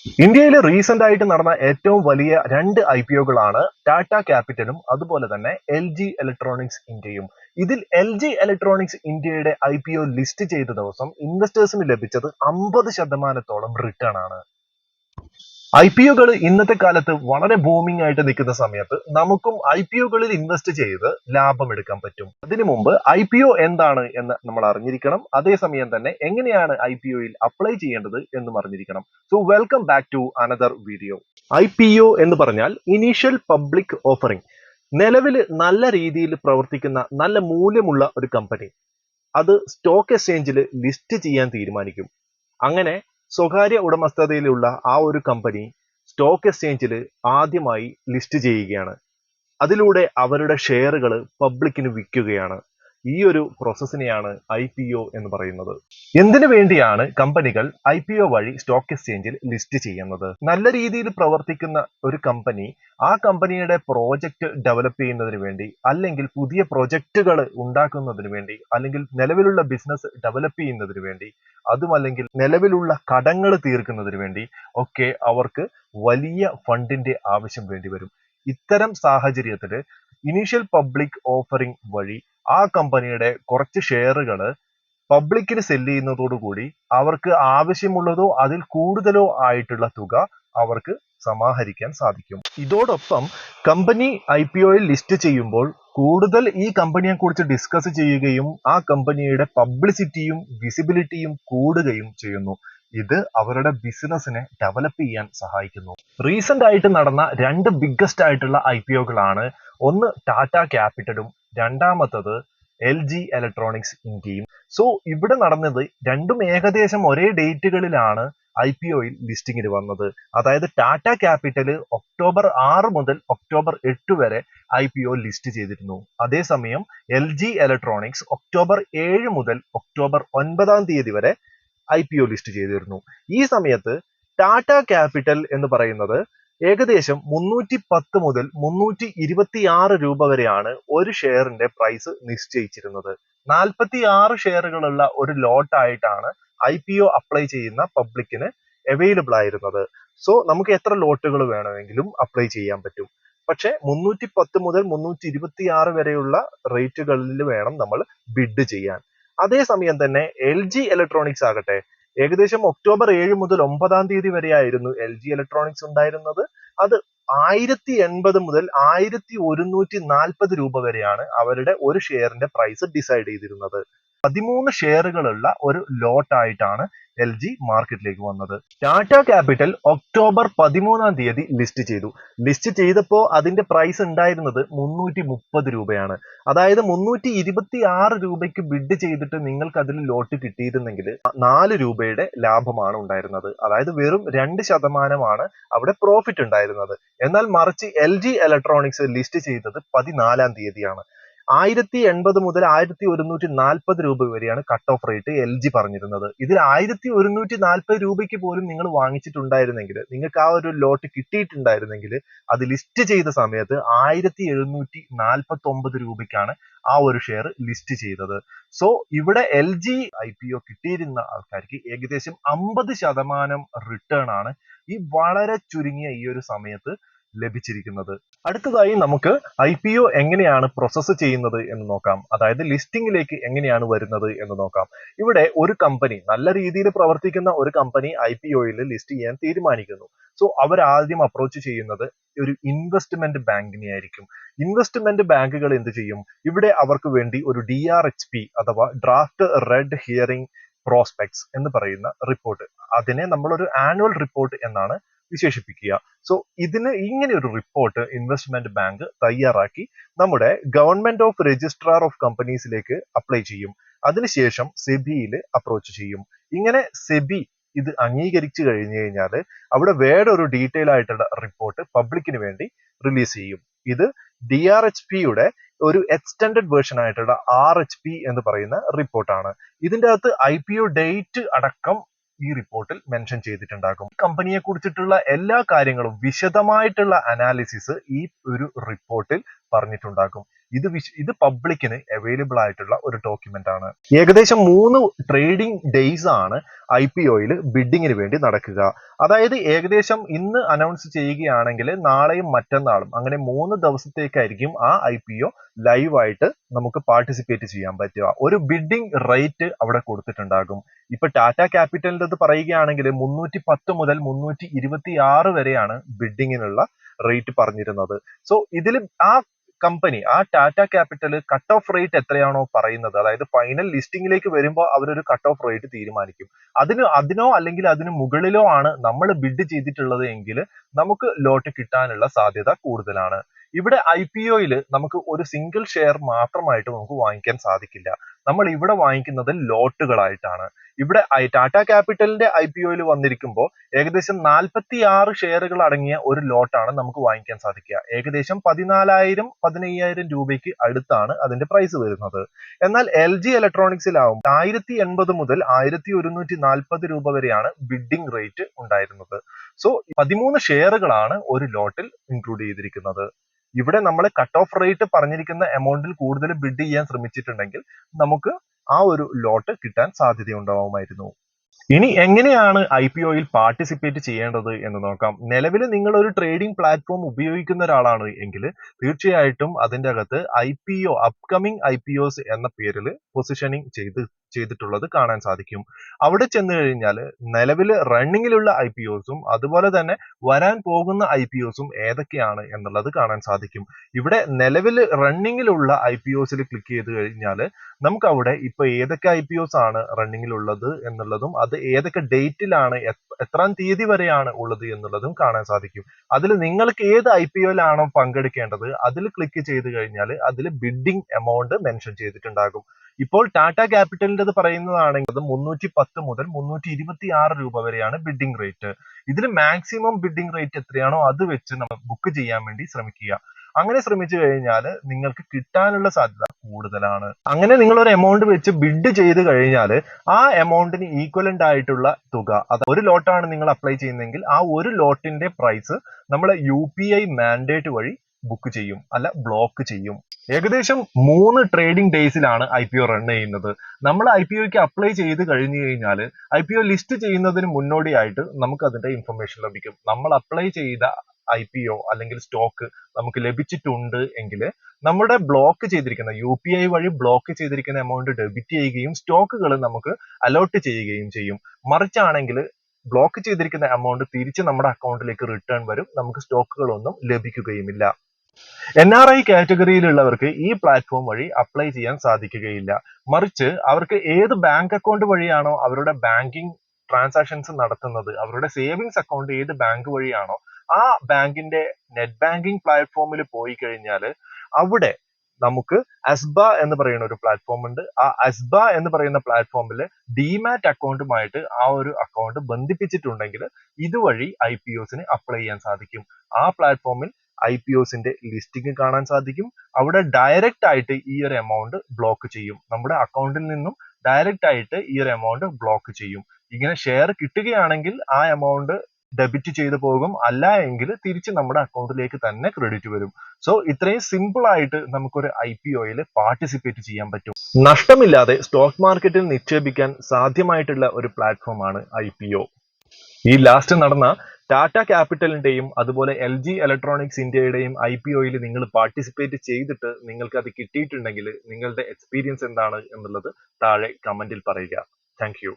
ഇന്ത്യയിൽ റീസെന്റ് ആയിട്ട് നടന്ന ഏറ്റവും വലിയ രണ്ട് IPO-കളാണ് ടാറ്റ ക്യാപിറ്റലും അതുപോലെ തന്നെ LG ഇലക്ട്രോണിക്സ് ഇന്ത്യയും. ഇതിൽ LG ഇലക്ട്രോണിക്സ് ഇന്ത്യയുടെ IPO ലിസ്റ്റ് ചെയ്ത ദിവസം ഇൻവെസ്റ്റേഴ്സിന് ലഭിച്ചത് 50% റിട്ടേൺ ആണ്. IPO-കൾ ഇന്നത്തെ കാലത്ത് വളരെ ബൂമിംഗ് ആയിട്ട് നിൽക്കുന്ന സമയത്ത് നമുക്കും IPO-കളിൽ ഇൻവെസ്റ്റ് ചെയ്ത് ലാഭം എടുക്കാൻ പറ്റും. അതിനു മുമ്പ് IPO എന്താണ് എന്ന് നമ്മൾ അറിഞ്ഞിരിക്കണം. അതേസമയം തന്നെ എങ്ങനെയാണ് IPO-യിൽ അപ്ലൈ ചെയ്യേണ്ടത് എന്നും അറിഞ്ഞിരിക്കണം. So welcome back to another video. IPO എന്ന് പറഞ്ഞാൽ ഇനീഷ്യൽ പബ്ലിക് ഓഫറിംഗ്. നിലവിൽ നല്ല രീതിയിൽ പ്രവർത്തിക്കുന്ന നല്ല മൂല്യമുള്ള ഒരു കമ്പനി അത് സ്റ്റോക്ക് എക്സ്ചേഞ്ചിൽ ലിസ്റ്റ് ചെയ്യാൻ തീരുമാനിക്കും. അങ്ങനെ സ്വകാര്യ ഉടമസ്ഥതയിലുള്ള ആ ഒരു കമ്പനി സ്റ്റോക്ക് എക്സ്ചേഞ്ചിൽ ആദ്യമായി ലിസ്റ്റ് ചെയ്യുകയാണ്. അതിലൂടെ അവരുടെ ഷെയറുകൾ പബ്ലിക്കിന് വിൽക്കുകയാണ്. ഈ ഒരു പ്രോസസ്സിനെയാണ് IPO എന്ന് പറയുന്നത്. എന്തിനു വേണ്ടിയാണ് കമ്പനികൾ IPO വഴി സ്റ്റോക്ക് എക്സ്ചേഞ്ചിൽ ലിസ്റ്റ് ചെയ്യുന്നത്? നല്ല രീതിയിൽ പ്രവർത്തിക്കുന്ന ഒരു കമ്പനി ആ കമ്പനിയുടെ പ്രോജക്റ്റ് ഡെവലപ്പ് ചെയ്യുന്നതിന് വേണ്ടി, അല്ലെങ്കിൽ പുതിയ പ്രൊജക്റ്റുകൾ ഉണ്ടാക്കുന്നതിന് വേണ്ടി, അല്ലെങ്കിൽ നിലവിലുള്ള ബിസിനസ് ഡെവലപ്പ് ചെയ്യുന്നതിന് വേണ്ടി, അതുമല്ലെങ്കിൽ നിലവിലുള്ള കടങ്ങൾ തീർക്കുന്നതിന് വേണ്ടി ഒക്കെ അവർക്ക് വലിയ ഫണ്ടിന്റെ ആവശ്യം വേണ്ടി വരും. ഇത്തരം സാഹചര്യത്തിൽ ഇനീഷ്യൽ പബ്ലിക് ഓഫറിംഗ് വഴി ആ കമ്പനിയുടെ കുറച്ച് ഷെയറുകൾ പബ്ലിക്കിന് സെല്ല് ചെയ്യുന്നതോടുകൂടി അവർക്ക് ആവശ്യമുള്ളതോ അതിൽ കൂടുതലോ ആയിട്ടുള്ള തുക അവർക്ക് സമാഹരിക്കാൻ സാധിക്കും. ഇതോടൊപ്പം കമ്പനി IPO-യിൽ ലിസ്റ്റ് ചെയ്യുമ്പോൾ കൂടുതൽ ഈ കമ്പനിയെ കുറിച്ച് ഡിസ്കസ് ചെയ്യുകയും ആ കമ്പനിയുടെ പബ്ലിസിറ്റിയും വിസിബിലിറ്റിയും കൂടുകയും ചെയ്യുന്നു. ഇത് അവരുടെ ബിസിനസിനെ ഡെവലപ്പ് ചെയ്യാൻ സഹായിക്കുന്നു. റീസെന്റ് ആയിട്ട് നടന്ന രണ്ട് ബിഗ്ഗസ്റ്റ് ആയിട്ടുള്ള IPO-കളാണ്. ഒന്ന് ടാറ്റ ക്യാപിറ്റലും രണ്ടാമത്തത് LG ഇലക്ട്രോണിക്സ് ഇന്ത്യയും. സോ ഇവിടെ നടന്നത് രണ്ടും ഏകദേശം ഒരേ ഡേറ്റുകളിലാണ് IPO-യിൽ ലിസ്റ്റിംഗിന് വന്നത്. അതായത് ടാറ്റ ക്യാപിറ്റൽ ഒക്ടോബർ 6 മുതൽ ഒക്ടോബർ 8 വരെ IPO ലിസ്റ്റ് ചെയ്തിരുന്നു. അതേസമയം LG ഇലക്ട്രോണിക്സ് ഒക്ടോബർ 7 മുതൽ ഒക്ടോബർ 9 വരെ IPO ലിസ്റ്റ് ചെയ്തിരുന്നു. ഈ സമയത്ത് ടാറ്റ ക്യാപിറ്റൽ എന്ന് പറയുന്നത് ഏകദേശം 310 മുതൽ 326 രൂപ വരെയാണ് ഒരു ഷെയറിന്റെ പ്രൈസ് നിശ്ചയിച്ചിരുന്നത്. 46 ഷെയറുകളുള്ള ഒരു ലോട്ട് ആയിട്ടാണ് IPO അപ്ലൈ ചെയ്യുന്ന പബ്ലിക്കിന് അവൈലബിൾ ആയിരുന്നത്. സോ നമുക്ക് എത്ര ലോട്ടുകൾ വേണമെങ്കിലും അപ്ലൈ ചെയ്യാൻ പറ്റും. പക്ഷെ 310 മുതൽ 326 വരെയുള്ള റേറ്റുകളിൽ വേണം നമ്മൾ ബിഡ് ചെയ്യാൻ. അതേസമയം തന്നെ LG ഇലക്ട്രോണിക്സ് ആകട്ടെ, ഏകദേശം ഒക്ടോബർ 7 മുതൽ 9 വരെയായിരുന്നു LG ഇലക്ട്രോണിക്സ് ഉണ്ടായിരുന്നത്. അത് 1080 മുതൽ 1140 രൂപ വരെയാണ് അവരുടെ ഒരു ഷെയറിന്റെ പ്രൈസ് ഡിസൈഡ് ചെയ്തിരുന്നത്. 13 ഷെയറുകളുള്ള ഒരു ലോട്ട് ആയിട്ടാണ് LG മാർക്കറ്റിലേക്ക് വന്നത്. ടാറ്റ ക്യാപിറ്റൽ ഒക്ടോബർ 13 ലിസ്റ്റ് ചെയ്തു. ലിസ്റ്റ് ചെയ്തപ്പോൾ അതിന്റെ പ്രൈസ് ഉണ്ടായിരുന്നത് 330 രൂപയാണ്. അതായത് 326 രൂപയ്ക്ക് ബിഡ് ചെയ്തിട്ട് നിങ്ങൾക്ക് അതിൽ ലോട്ട് കിട്ടിയിരുന്നെങ്കിൽ 4 രൂപയുടെ ലാഭമാണ് ഉണ്ടായിരുന്നത്. അതായത് വെറും 2% അവിടെ പ്രോഫിറ്റ് ഉണ്ടായിരുന്നത്. എന്നാൽ മറിച്ച് LG ഇലക്ട്രോണിക്സ് ലിസ്റ്റ് ചെയ്തത് 14 1080 മുതൽ 1140 രൂപ വരെയാണ് കട്ട് ഓഫ് റേറ്റ് LG പറഞ്ഞിരുന്നത്. ഇതിൽ 1140 രൂപയ്ക്ക് പോലും നിങ്ങൾ വാങ്ങിച്ചിട്ടുണ്ടായിരുന്നെങ്കിൽ, നിങ്ങൾക്ക് ആ ഒരു ലോട്ട് കിട്ടിയിട്ടുണ്ടായിരുന്നെങ്കിൽ, അത് ലിസ്റ്റ് ചെയ്ത സമയത്ത് 1749 രൂപയ്ക്കാണ് ആ ഒരു ഷെയർ ലിസ്റ്റ് ചെയ്തത്. സോ ഇവിടെ LG IPO കിട്ടിയിരുന്ന ആൾക്കാർക്ക് ഏകദേശം 50% റിട്ടേൺ ആണ് ഈ വളരെ ചുരുങ്ങിയ ഈ ഒരു സമയത്ത് ലഭിച്ചിരിക്കുന്നത്. അടുത്തതായി നമുക്ക് IPO എങ്ങനെയാണ് പ്രോസസ്സ് ചെയ്യുന്നത് എന്ന് നോക്കാം. അതായത് ലിസ്റ്റിംഗിലേക്ക് എങ്ങനെയാണ് വരുന്നത് എന്ന് നോക്കാം. ഇവിടെ ഒരു കമ്പനി, നല്ല രീതിയിൽ പ്രവർത്തിക്കുന്ന ഒരു കമ്പനി IPO-യിൽ ലിസ്റ്റ് ചെയ്യാൻ തീരുമാനിക്കുന്നു. സോ അവർ ആദ്യം അപ്രോച്ച് ചെയ്യുന്നത് ഒരു ഇൻവെസ്റ്റ്മെന്റ് ബാങ്കിനെ ആയിരിക്കും. ഇൻവെസ്റ്റ്മെന്റ് ബാങ്കുകൾ എന്ത് ചെയ്യും? ഇവിടെ അവർക്ക് വേണ്ടി ഒരു DRHP അഥവാ ഡ്രാഫ്റ്റ് റെഡ് ഹിയറിംഗ് പ്രോസ്പെക്ട്സ് എന്ന് പറയുന്ന റിപ്പോർട്ട്, അതിനെ നമ്മളൊരു ആനുവൽ റിപ്പോർട്ട് എന്നാണ് വിശേഷിപ്പിക്കുക. സോ ഇതിന് ഇങ്ങനെ ഒരു റിപ്പോർട്ട് ഇൻവെസ്റ്റ്മെന്റ് ബാങ്ക് തയ്യാറാക്കി നമ്മുടെ ഗവൺമെന്റ് ഓഫ് രജിസ്ട്രാർ ഓഫ് കമ്പനീസിലേക്ക് അപ്ലൈ ചെയ്യും. അതിനുശേഷം സെബിയിൽ അപ്രോച്ച് ചെയ്യും. ഇങ്ങനെ സെബി ഇത് അംഗീകരിച്ചു കഴിഞ്ഞു കഴിഞ്ഞാൽ അവിടെ വേറൊരു ഡീറ്റെയിൽ ആയിട്ടുള്ള റിപ്പോർട്ട് പബ്ലിക്കിന് വേണ്ടി റിലീസ് ചെയ്യും. ഇത് DRHP-യുടെ ഒരു എക്സ്റ്റൻഡഡ് വേർഷൻ ആയിട്ടുള്ള RHP എന്ന് പറയുന്ന റിപ്പോർട്ടാണ്. ഇതിന്റെ അകത്ത് IPO ഡേറ്റ് അടക്കം ഈ റിപ്പോർട്ടിൽ മെൻഷൻ ചെയ്തിട്ടുണ്ടാകും. കമ്പനിയെ കുറിച്ചിട്ടുള്ള എല്ലാ കാര്യങ്ങളും വിശദമായിട്ടുള്ള അനാലിസിസ് ഈ ഒരു റിപ്പോർട്ടിൽ പറഞ്ഞിട്ടുണ്ടാകും. ഇത് പബ്ലിക്കിന് അവൈലബിൾ ആയിട്ടുള്ള ഒരു ഡോക്യുമെന്റ് ആണ്. ഏകദേശം 3 ട്രേഡിംഗ് ഡേയ്സ് ആണ് IPOയിൽ ബിഡിങ്ങിന് വേണ്ടി നടക്കുക. അതായത് ഏകദേശം ഇന്ന് അനൗൺസ് ചെയ്യുകയാണെങ്കിൽ നാളെയും മറ്റന്നാളും അങ്ങനെ 3 ദിവസത്തേക്കായിരിക്കും ആ IPO ലൈവായിട്ട് നമുക്ക് പാർട്ടിസിപ്പേറ്റ് ചെയ്യാൻ പറ്റുക. ഒരു ബിഡിംഗ് റേറ്റ് അവിടെ കൊടുത്തിട്ടുണ്ടാകും. ഇപ്പൊ ടാറ്റ ക്യാപിറ്റലിന്റെ പറയുകയാണെങ്കിൽ 310 മുതൽ 326 വരെയാണ് ബിഡിങ്ങിനുള്ള റേറ്റ് പറഞ്ഞിരുന്നത്. സോ ഇതിൽ ആ കമ്പനി, ആ Tata capital cut off rate എത്രയാണോ പറയുന്നത്, അതായത് ഫൈനൽ ലിസ്റ്റിംഗിലേക്ക് വരുമ്പോൾ അവരൊരു കട്ട് ഓഫ് റേറ്റ് തീരുമാനിക്കും. അതിനോ അല്ലെങ്കിൽ അതിന് മുകളിലോ ആണ് നമ്മൾ ബിഡ് ചെയ്തിട്ടുള്ളത് എങ്കിൽ നമുക്ക് ലോട്ട് കിട്ടാനുള്ള സാധ്യത കൂടുതലാണ്. ഇവിടെ IPOയിൽ നമുക്ക് ഒരു സിംഗിൾ ഷെയർ മാത്രമായിട്ട് നമുക്ക് വാങ്ങിക്കാൻ സാധിക്കില്ല. നമ്മൾ ഇവിടെ വാങ്ങിക്കുന്നത് ലോട്ടുകളായിട്ടാണ്. ഇവിടെ ടാറ്റ ക്യാപിറ്റലിന്റെ IPOയിൽ വന്നിരിക്കുമ്പോൾ ഏകദേശം 46 ഷെയറുകൾ അടങ്ങിയ ഒരു ലോട്ടാണ് നമുക്ക് വാങ്ങിക്കാൻ സാധിക്കുക. ഏകദേശം 14,000-15,000 രൂപയ്ക്ക് അടുത്താണ് അതിന്റെ പ്രൈസ് വരുന്നത്. എന്നാൽ LG ഇലക്ട്രോണിക്സിലാവും 1080 മുതൽ 1140 രൂപ വരെയാണ് ബിഡിംഗ് റേറ്റ് ഉണ്ടായിരുന്നത്. സോ 13 ഷെയറുകളാണ് ഒരു ലോട്ടിൽ ഇൻക്ലൂഡ് ചെയ്തിരിക്കുന്നത്. ഇവിടെ നമ്മൾ കട്ട് ഓഫ് റേറ്റ് പറഞ്ഞിരിക്കുന്ന എമൗണ്ടിൽ കൂടുതൽ ബിഡ് ചെയ്യാൻ ശ്രമിച്ചിട്ടുണ്ടെങ്കിൽ നമുക്ക് ആ ഒരു ലോട്ട് കിട്ടാൻ സാധ്യതയുണ്ടാവുമായിരുന്നു. ഇനി എങ്ങനെയാണ് IPOയിൽ പാർട്ടിസിപ്പേറ്റ് ചെയ്യേണ്ടത് എന്ന് നോക്കാം. നിലവിൽ നിങ്ങൾ ഒരു ട്രേഡിംഗ് പ്ലാറ്റ്ഫോം ഉപയോഗിക്കുന്ന ഒരാളാണ് എങ്കിൽ തീർച്ചയായിട്ടും അതിന്റെ അകത്ത് IPO, അപ്കമിങ് IPOs എന്ന പേരിൽ പൊസിഷനിങ് ചെയ്തിട്ടുള്ളത് കാണാൻ സാധിക്കും. അവിടെ ചെന്ന് കഴിഞ്ഞാൽ നിലവിൽ റണ്ണിങ്ങിലുള്ള IPOസും അതുപോലെ തന്നെ വരാൻ പോകുന്ന IPOസും ഏതൊക്കെയാണ് എന്നുള്ളത് കാണാൻ സാധിക്കും. ഇവിടെ നിലവിൽ റണ്ണിങ്ങിലുള്ള IPOസിൽ ക്ലിക്ക് ചെയ്ത് കഴിഞ്ഞാൽ നമുക്ക് അവിടെ ഇപ്പൊ ഏതൊക്കെ IPOs ആണ് റണ്ണിങ്ങിലുള്ളത് എന്നുള്ളതും അത് ഏതൊക്കെ ഡേറ്റിലാണ് എത്രാം തീയതി വരെയാണ് ഉള്ളത് എന്നുള്ളതും കാണാൻ സാധിക്കും. അതിൽ നിങ്ങൾക്ക് ഏത് IPOയിലാണോ പങ്കെടുക്കേണ്ടത് അതിൽ ക്ലിക്ക് ചെയ്ത് കഴിഞ്ഞാൽ അതിൽ ബിഡിംഗ് എമൗണ്ട് മെൻഷൻ ചെയ്തിട്ടുണ്ടാകും. ഇപ്പോൾ ടാറ്റ ക്യാപിറ്റലിന്റെ പറയുന്നതാണെങ്കിൽ അത് 310 മുതൽ 326 രൂപ വരെയാണ് ബിഡിംഗ് റേറ്റ്. ഇതിൽ മാക്സിമം ബിഡിംഗ് റേറ്റ് എത്രയാണോ അത് വെച്ച് നമ്മൾ ബുക്ക് ചെയ്യാൻ വേണ്ടി ശ്രമിക്കുക. അങ്ങനെ ശ്രമിച്ചു കഴിഞ്ഞാൽ നിങ്ങൾക്ക് കിട്ടാനുള്ള സാധ്യത കൂടുതലാണ്. അങ്ങനെ നിങ്ങൾ ഒരു എമൗണ്ട് വെച്ച് ബിഡ് ചെയ്ത് കഴിഞ്ഞാൽ ആ എമൗണ്ടിന് ഈക്വലന്റ് ആയിട്ടുള്ള തുക, അത് ഒരു ലോട്ടാണ് നിങ്ങൾ അപ്ലൈ ചെയ്യുന്നതെങ്കിൽ ആ ഒരു ലോട്ടിന്റെ പ്രൈസ് നമ്മൾ UPI മാൻഡേറ്റ് വഴി ബുക്ക് ചെയ്യും, അല്ല ബ്ലോക്ക് ചെയ്യും. ഏകദേശം 3 ട്രേഡിംഗ് ഡേയ്സിലാണ് IPO റൺ ചെയ്യുന്നത്. നമ്മൾ IPOയ്ക്ക് അപ്ലൈ ചെയ്ത് കഴിഞ്ഞു കഴിഞ്ഞാൽ IPO ലിസ്റ്റ് ചെയ്യുന്നതിന് മുന്നോടിയായിട്ട് നമുക്ക് അതിന്റെ ഇൻഫർമേഷൻ ലഭിക്കും. നമ്മൾ അപ്ലൈ ചെയ്ത IPO അല്ലെങ്കിൽ സ്റ്റോക്ക് നമുക്ക് ലഭിച്ചിട്ടുണ്ട് എങ്കിൽ നമ്മുടെ ബ്ലോക്ക് ചെയ്തിരിക്കുന്ന UPI വഴി ബ്ലോക്ക് ചെയ്തിരിക്കുന്ന എമൗണ്ട് ഡെബിറ്റ് ചെയ്യുകയും സ്റ്റോക്കുകൾ നമുക്ക് അലോട്ട് ചെയ്യുകയും ചെയ്യും. മറിച്ചാണെങ്കിൽ ബ്ലോക്ക് ചെയ്തിരിക്കുന്ന എമൗണ്ട് തിരിച്ച് നമ്മുടെ അക്കൗണ്ടിലേക്ക് റിട്ടേൺ വരും, നമുക്ക് സ്റ്റോക്കുകളൊന്നും ലഭിക്കുകയുമില്ല. NRI കാറ്റഗറിയിലുള്ളവർക്ക് ഈ പ്ലാറ്റ്ഫോം വഴി അപ്ലൈ ചെയ്യാൻ സാധിക്കുകയില്ല. മറിച്ച് അവർക്ക് ഏത് ബാങ്ക് അക്കൗണ്ട് വഴിയാണോ അവരുടെ ബാങ്കിങ് ട്രാൻസാക്ഷൻസ് നടത്തുന്നത്, അവരുടെ സേവിങ്സ് അക്കൗണ്ട് ഏത് ബാങ്ക് വഴിയാണോ ആ ബാങ്കിന്റെ നെറ്റ് ബാങ്കിങ് പ്ലാറ്റ്ഫോമിൽ പോയി കഴിഞ്ഞാൽ അവിടെ നമുക്ക് അസ്ബ എന്ന് പറയുന്ന ഒരു പ്ലാറ്റ്ഫോം ഉണ്ട്. ആ അസ്ബ എന്ന് പറയുന്ന പ്ലാറ്റ്ഫോമിൽ ഡിമാറ്റ് അക്കൗണ്ടുമായിട്ട് ആ ഒരു അക്കൗണ്ട് ബന്ധിപ്പിച്ചിട്ടുണ്ടെങ്കിൽ ഇതുവഴി IPOസിന് അപ്ലൈ ചെയ്യാൻ സാധിക്കും. ആ പ്ലാറ്റ്ഫോമിൽ IPOസിന്റെ ലിസ്റ്റിംഗ് കാണാൻ സാധിക്കും. അവിടെ ഡയറക്റ്റ് ആയിട്ട് ഈ ഒരു എമൗണ്ട് ബ്ലോക്ക് ചെയ്യും. നമ്മുടെ അക്കൗണ്ടിൽ നിന്നും ഡയറക്റ്റ് ആയിട്ട് ഈ ഒരു എമൗണ്ട് ബ്ലോക്ക് ചെയ്യും. ഇങ്ങനെ ഷെയർ കിട്ടുകയാണെങ്കിൽ ആ എമൗണ്ട് ഡെബിറ്റ് ചെയ്തു പോകും, അല്ല എങ്കിൽ തിരിച്ച് നമ്മുടെ അക്കൗണ്ടിലേക്ക് തന്നെ ക്രെഡിറ്റ് വരും. സോ ഇത്രയും സിമ്പിൾ ആയിട്ട് നമുക്കൊരു IPOയിൽ പാർട്ടിസിപ്പേറ്റ് ചെയ്യാൻ പറ്റും. നഷ്ടമില്ലാതെ സ്റ്റോക്ക് മാർക്കറ്റിൽ നിക്ഷേപിക്കാൻ സാധ്യമായിട്ടുള്ള ഒരു പ്ലാറ്റ്ഫോം ആണ് IPO. ഈ ലാസ്റ്റ് നടന്ന ടാറ്റ ക്യാപിറ്റലിന്റെയും അതുപോലെ LG ഇലക്ട്രോണിക്സ് ഇന്ത്യയുടെയും IPOയിൽ നിങ്ങൾ പാർട്ടിസിപ്പേറ്റ് ചെയ്തിട്ട് നിങ്ങൾക്ക് അത് കിട്ടിയിട്ടുണ്ടെങ്കിൽ നിങ്ങളുടെ എക്സ്പീരിയൻസ് എന്താണ് എന്നുള്ളത് താഴെ കമന്റിൽ പറയുക. Thank you.